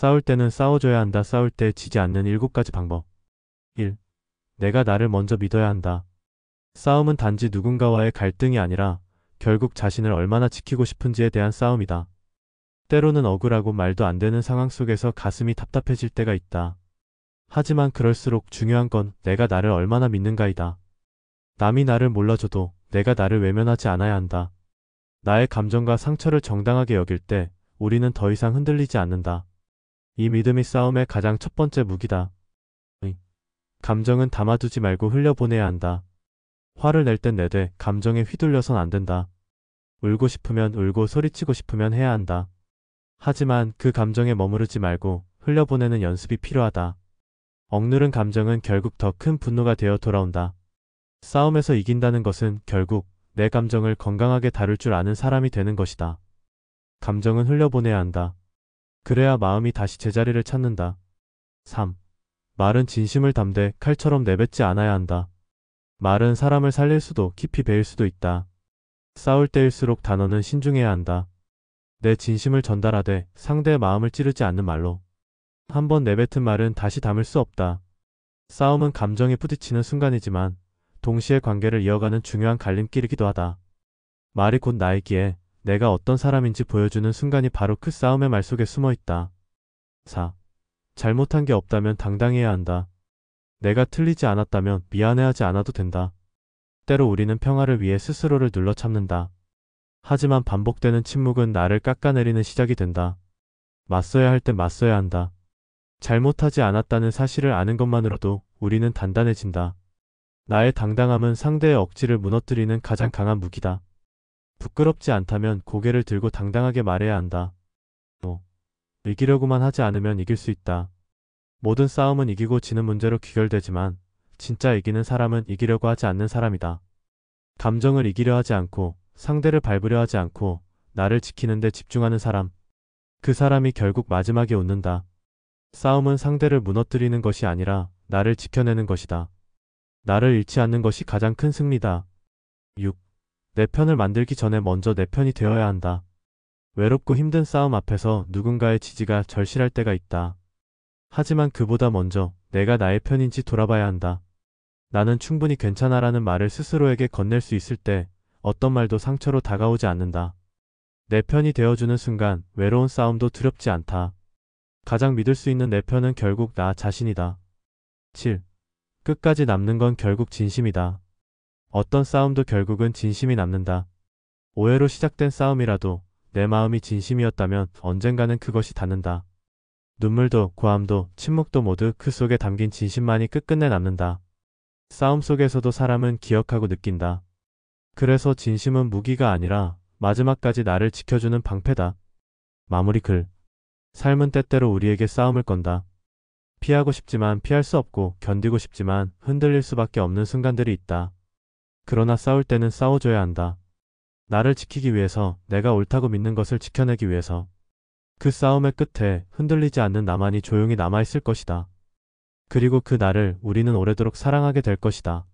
싸울 때는 싸워줘야 한다. 싸울 때 지지 않는 7가지 방법. 1. 내가 나를 먼저 믿어야 한다. 싸움은 단지 누군가와의 갈등이 아니라 결국 자신을 얼마나 지키고 싶은지에 대한 싸움이다. 때로는 억울하고 말도 안 되는 상황 속에서 가슴이 답답해질 때가 있다. 하지만 그럴수록 중요한 건 내가 나를 얼마나 믿는가이다. 남이 나를 몰라줘도 내가 나를 외면하지 않아야 한다. 나의 감정과 상처를 정당하게 여길 때 우리는 더 이상 흔들리지 않는다. 이 믿음이 싸움의 가장 첫 번째 무기다. 감정은 담아두지 말고 흘려보내야 한다. 화를 낼 땐 내되 감정에 휘둘려선 안 된다. 울고 싶으면 울고 소리치고 싶으면 해야 한다. 하지만 그 감정에 머무르지 말고 흘려보내는 연습이 필요하다. 억누른 감정은 결국 더 큰 분노가 되어 돌아온다. 싸움에서 이긴다는 것은 결국 내 감정을 건강하게 다룰 줄 아는 사람이 되는 것이다. 감정은 흘려보내야 한다. 그래야 마음이 다시 제자리를 찾는다. 3. 말은 진심을 담되 칼처럼 내뱉지 않아야 한다. 말은 사람을 살릴 수도 깊이 베일 수도 있다. 싸울 때일수록 단어는 신중해야 한다. 내 진심을 전달하되 상대의 마음을 찌르지 않는 말로. 한번 내뱉은 말은 다시 담을 수 없다. 싸움은 감정이 부딪히는 순간이지만 동시에 관계를 이어가는 중요한 갈림길이기도 하다. 말이 곧 나이기에 내가 어떤 사람인지 보여주는 순간이 바로 그 싸움의 말 속에 숨어 있다. 4. 잘못한 게 없다면 당당해야 한다. 내가 틀리지 않았다면 미안해하지 않아도 된다. 때로 우리는 평화를 위해 스스로를 눌러 참는다. 하지만 반복되는 침묵은 나를 깎아내리는 시작이 된다. 맞서야 할 땐 맞서야 한다. 잘못하지 않았다는 사실을 아는 것만으로도 우리는 단단해진다. 나의 당당함은 상대의 억지를 무너뜨리는 가장 강한 무기다. 부끄럽지 않다면 고개를 들고 당당하게 말해야 한다. 이기려고만 하지 않으면 이길 수 있다. 모든 싸움은 이기고 지는 문제로 귀결되지만 진짜 이기는 사람은 이기려고 하지 않는 사람이다. 감정을 이기려 하지 않고 상대를 밟으려 하지 않고 나를 지키는 데 집중하는 사람. 그 사람이 결국 마지막에 웃는다. 싸움은 상대를 무너뜨리는 것이 아니라 나를 지켜내는 것이다. 나를 잃지 않는 것이 가장 큰 승리다. 6. 내 편을 만들기 전에 먼저 내 편이 되어야 한다. 외롭고 힘든 싸움 앞에서 누군가의 지지가 절실할 때가 있다. 하지만 그보다 먼저 내가 나의 편인지 돌아봐야 한다. 나는 충분히 괜찮아라는 말을 스스로에게 건넬 수 있을 때 어떤 말도 상처로 다가오지 않는다. 내 편이 되어주는 순간 외로운 싸움도 두렵지 않다. 가장 믿을 수 있는 내 편은 결국 나 자신이다. 7. 끝까지 남는 건 결국 진심이다. 어떤 싸움도 결국은 진심이 남는다. 오해로 시작된 싸움이라도 내 마음이 진심이었다면 언젠가는 그것이 닿는다. 눈물도 고함도 침묵도 모두 그 속에 담긴 진심만이 끝끝내 남는다. 싸움 속에서도 사람은 기억하고 느낀다. 그래서 진심은 무기가 아니라 마지막까지 나를 지켜주는 방패다. 마무리 글. 삶은 때때로 우리에게 싸움을 건다. 피하고 싶지만 피할 수 없고 견디고 싶지만 흔들릴 수밖에 없는 순간들이 있다. 그러나 싸울 때는 싸워줘야 한다. 나를 지키기 위해서, 내가 옳다고 믿는 것을 지켜내기 위해서. 그 싸움의 끝에 흔들리지 않는 나만이 조용히 남아있을 것이다. 그리고 그 나를 우리는 오래도록 사랑하게 될 것이다.